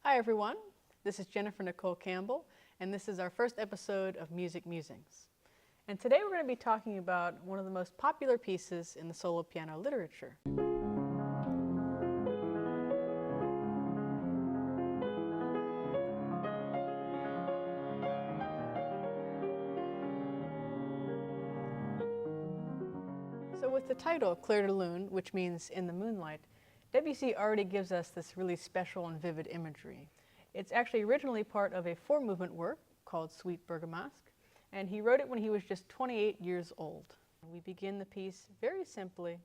Hi everyone, this is Jennifer Nicole Campbell, and this is our first episode of Music Musings. And today we're going to be talking about one of the most popular pieces in the solo piano literature. So with the title, Clair de Lune, which means in the moonlight, Debussy already gives us this really special and vivid imagery. It's actually originally part of a four-movement work called Suite Bergamasque, and he wrote it when he was just 28 years old. We begin the piece very simply.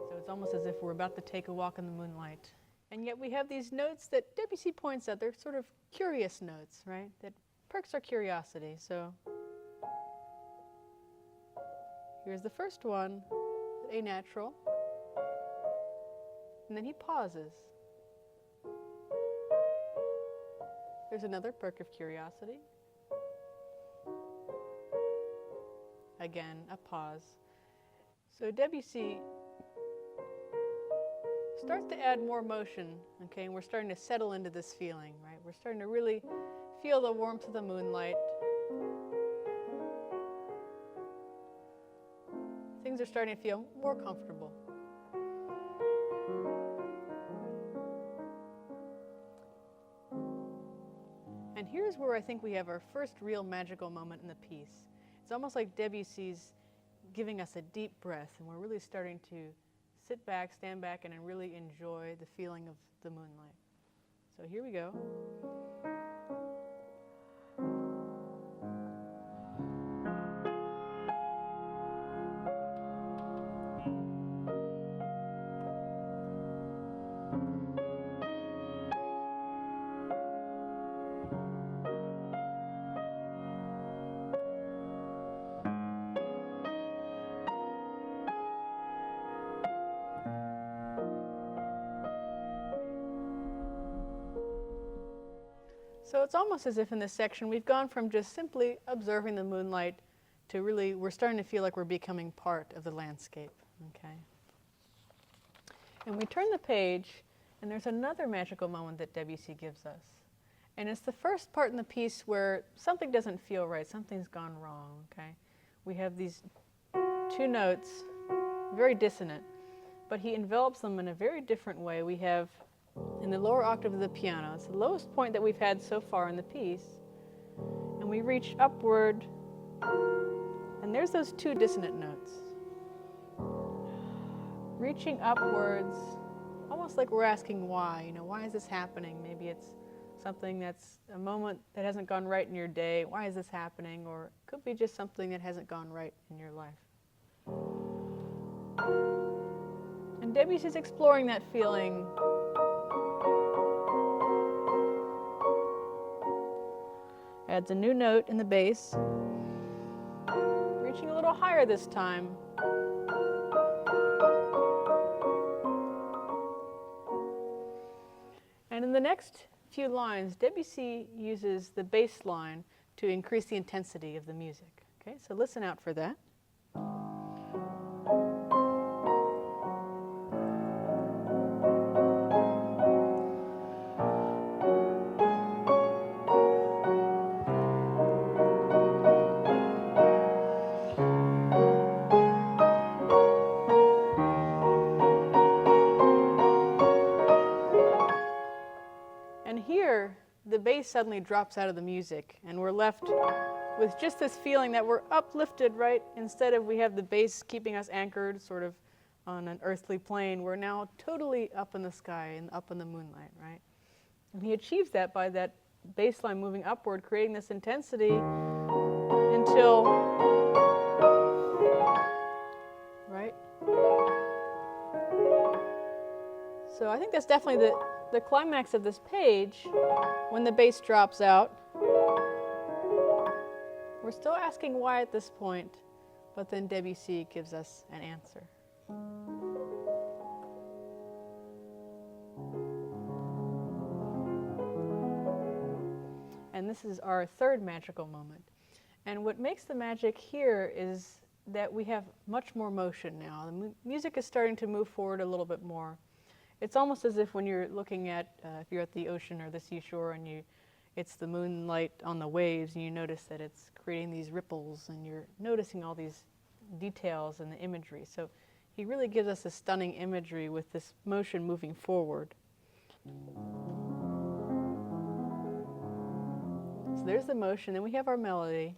So it's almost as if we're about to take a walk in the moonlight. And yet we have these notes that Debussy points out. They're sort of curious notes, right? That perks our curiosity. So here's the first one, A natural. And then he pauses. There's another perk of curiosity. Again, a pause. So Debussy starts to add more motion, okay, and we're starting to settle into this feeling, right? We're starting to really feel the warmth of the moonlight. Things are starting to feel more comfortable. And here's where I think we have our first real magical moment in the piece. It's almost like Debussy's giving us a deep breath, and we're really starting to sit back, stand back, and really enjoy the feeling of the moonlight. So here we go. So it's almost as if in this section we've gone from just simply observing the moonlight to really, we're starting to feel like we're becoming part of the landscape, okay? And we turn the page, and there's another magical moment that Debussy gives us. And it's the first part in the piece where something doesn't feel right, something's gone wrong, okay? We have these two notes, very dissonant, but he envelops them in a very different way. We have in the lower octave of the piano. It's the lowest point that we've had so far in the piece. And we reach upward, and there's those two dissonant notes. Reaching upwards, almost like we're asking why. You know, why is this happening? Maybe it's something that's a moment that hasn't gone right in your day. Why is this happening? Or it could be just something that hasn't gone right in your life. And Debussy's exploring that feeling. Adds a new note in the bass, reaching a little higher this time. And in the next few lines, Debussy uses the bass line to increase the intensity of the music. Okay, so listen out for that. The bass suddenly drops out of the music, and we're left with just this feeling that we're uplifted, right? Instead of we have the bass keeping us anchored sort of on an earthly plane, we're now totally up in the sky and up in the moonlight, right? And he achieves that by that bass line moving upward, creating this intensity until, right? So I think that's definitely the climax of this page, when the bass drops out. We're still asking why at this point, but then Debussy gives us an answer. And And this is our third magical moment. And what makes the magic here is that we have much more motion now. The music is starting to move forward a little bit more. It's almost as if when you're looking at, if you're at the ocean or the seashore and it's the moonlight on the waves and you notice that it's creating these ripples and you're noticing all these details in the imagery. So he really gives us a stunning imagery with this motion moving forward. So there's the motion, then we have our melody.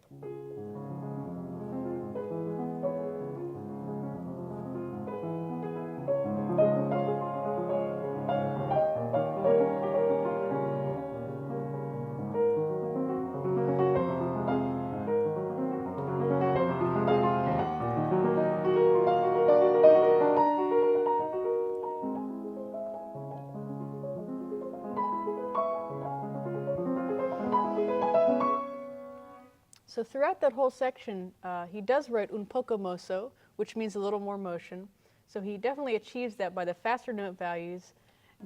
So throughout that whole section, he does write un poco mosso, which means a little more motion. So he definitely achieves that by the faster note values.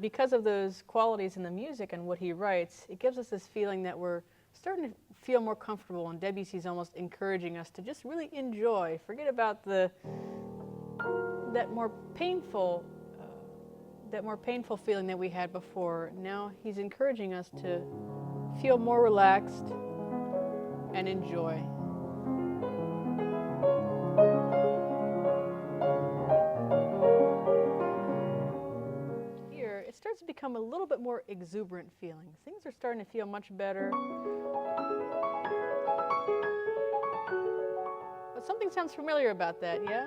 Because of those qualities in the music and what he writes, it gives us this feeling that we're starting to feel more comfortable, and Debussy's almost encouraging us to just really enjoy. Forget about that more painful feeling that we had before. Now he's encouraging us to feel more relaxed and enjoy. Here, it starts to become a little bit more exuberant feeling. Things are starting to feel much better. But something sounds familiar about that, yeah?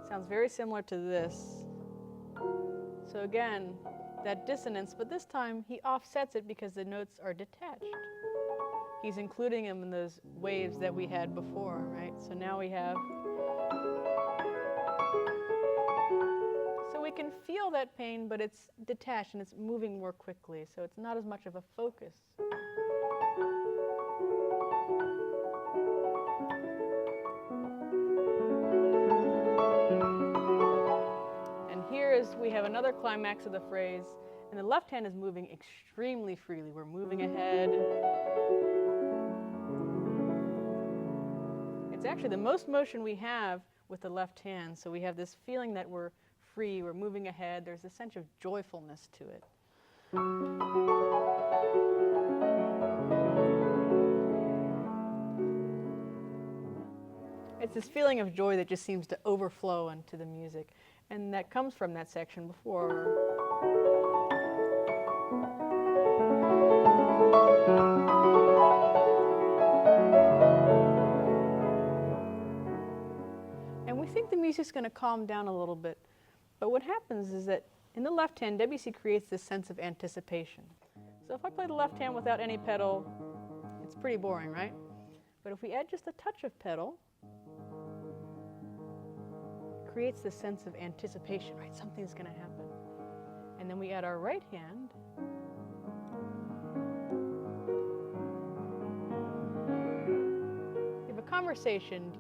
Sounds very similar to this. So again, that dissonance, but this time he offsets it because the notes are detached. He's including them in those waves that we had before, right? So now we have... So we can feel that pain, but it's detached and it's moving more quickly, so it's not as much of a focus. We have another climax of the phrase, and the left hand is moving extremely freely. We're moving ahead. It's actually the most motion we have with the left hand, so we have this feeling that we're free, we're moving ahead. There's a sense of joyfulness to it. It's this feeling of joy that just seems to overflow into the music. And that comes from that section before. And we think the music's going to calm down a little bit. But what happens is that in the left hand, Debussy creates this sense of anticipation. So if I play the left hand without any pedal, it's pretty boring, right? But if we add just a touch of pedal, creates this sense of anticipation, right? Something's going to happen. And then we add our right hand. We have a conversation.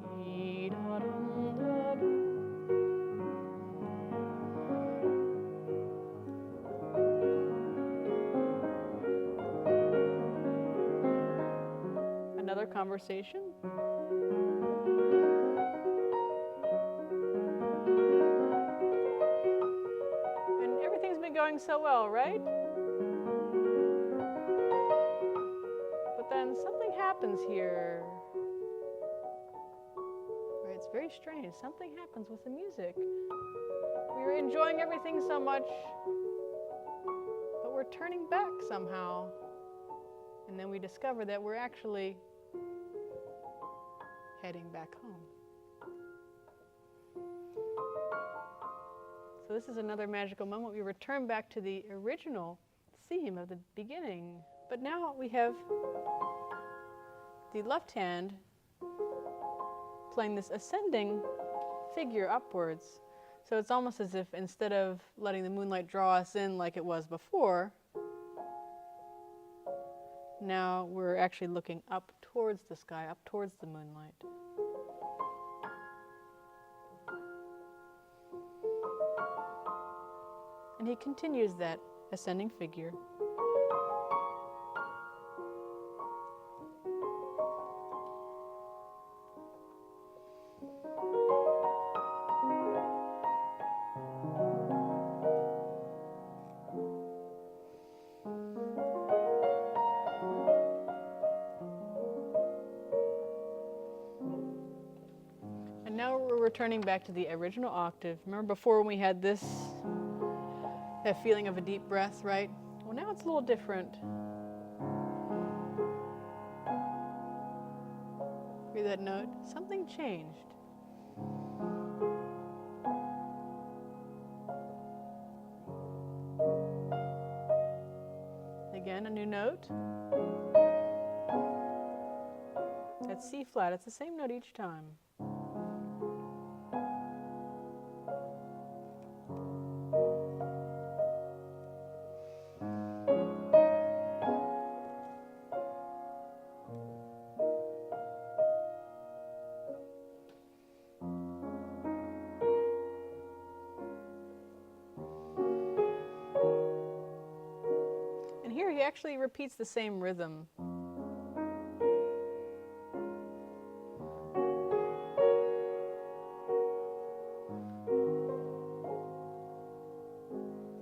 Another conversation. Going so well, right? But then something happens here. Right? It's very strange. Something happens with the music. We were enjoying everything so much, but we're turning back somehow. And then we discover that we're actually heading back home. So this is another magical moment. We return back to the original theme of the beginning. But now we have the left hand playing this ascending figure upwards. So it's almost as if instead of letting the moonlight draw us in like it was before, now we're actually looking up towards the sky, up towards the moonlight. And he continues that ascending figure. And now we're returning back to the original octave. Remember before when we had this, that feeling of a deep breath, right? Well, now it's a little different. Hear that note? Something changed. Again, a new note. That's C flat. It's the same note each time. Here he actually repeats the same rhythm.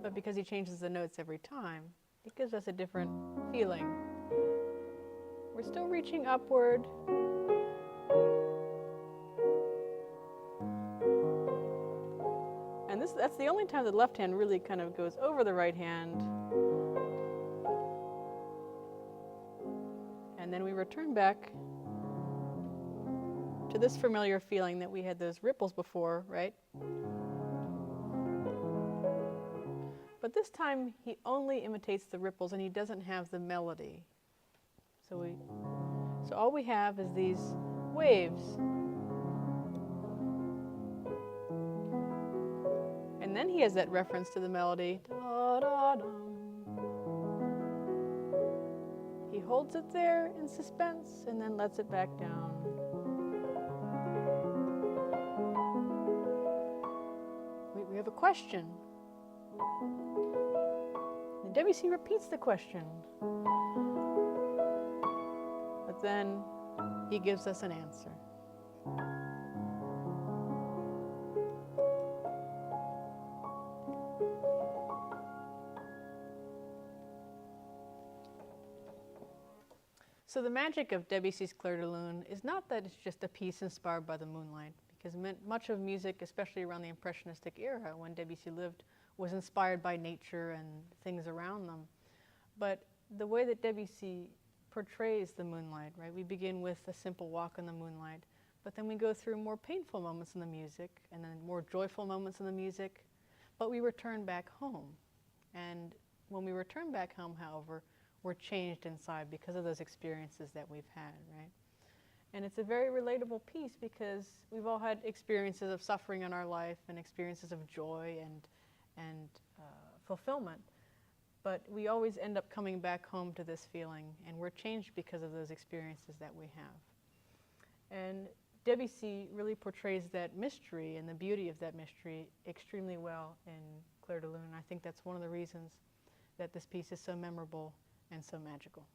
But because he changes the notes every time, it gives us a different feeling. We're still reaching upward. And that's the only time the left hand really kind of goes over the right hand. And then we return back to this familiar feeling that we had those ripples before, right? But this time he only imitates the ripples and he doesn't have the melody. So all we have is these waves. And then he has that reference to the melody. Da-da-dum. He holds it there in suspense and then lets it back down. We have a question. And Debussy repeats the question. But then he gives us an answer. So the magic of Debussy's Clair de Lune is not that it's just a piece inspired by the moonlight, because much of music, especially around the Impressionistic era when Debussy lived, was inspired by nature and things around them. But the way that Debussy portrays the moonlight, right? We begin with a simple walk in the moonlight, but then we go through more painful moments in the music and then more joyful moments in the music, but we return back home. And when we return back home, however, we're changed inside because of those experiences that we've had, right? And it's a very relatable piece because we've all had experiences of suffering in our life and experiences of joy and fulfillment. But we always end up coming back home to this feeling, and we're changed because of those experiences that we have. And Debussy really portrays that mystery and the beauty of that mystery extremely well in Clair de Lune. I think that's one of the reasons that this piece is so memorable and so magical.